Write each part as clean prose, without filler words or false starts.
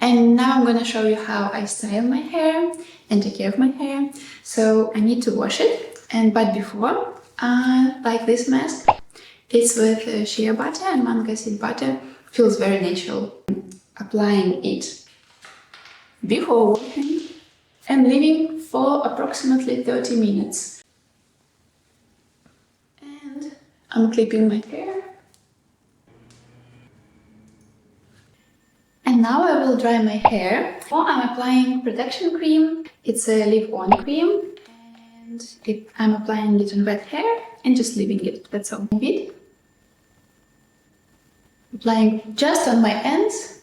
And now I'm gonna show you how I style my hair and take care of my hair. So I need to wash it, but before, like this mask, it's with shea butter and mango seed butter. Feels very natural. Applying it before washing and leaving for approximately 30 minutes. And I'm clipping my hair. And now I will dry my hair. I'm applying protection cream. It's a leave-on cream. And I'm applying it on wet hair and just leaving it. That's all. Applying just on my ends.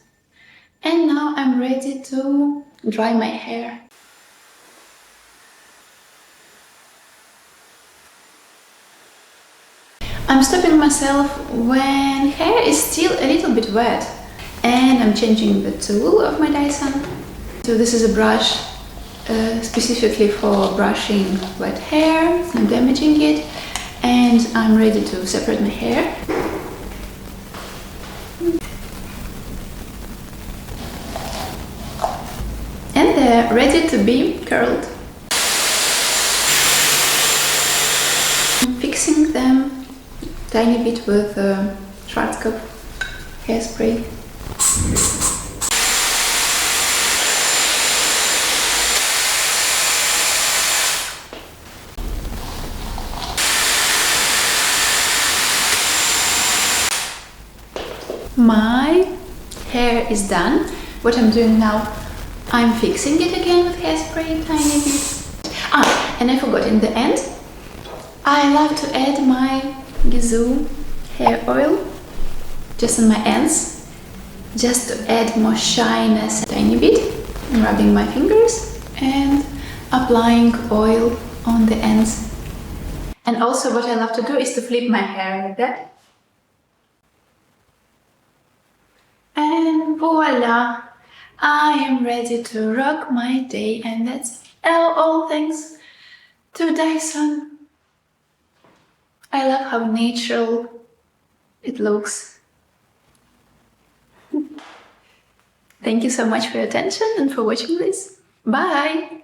And now I'm ready to dry my hair. I'm stopping myself when hair is still a little bit wet. And I'm changing the tool of my Dyson. So this is a brush specifically for brushing wet hair, not damaging it. And I'm ready to separate my hair. And they're ready to be curled. I'm fixing them tiny bit with Schwarzkopf hairspray. My hair is done. What I'm doing now, I'm fixing it again with hairspray tiny bit. And I forgot, in the end, I love to add my Gizou hair oil just on my ends, just to add more shyness a tiny bit. I'm rubbing my fingers and applying oil on the ends. And also what I love to do is to flip my hair like that. And voila! I am ready to rock my day, and that's all thanks to Dyson. I love how natural it looks. Thank you so much for your attention and for watching this. Bye!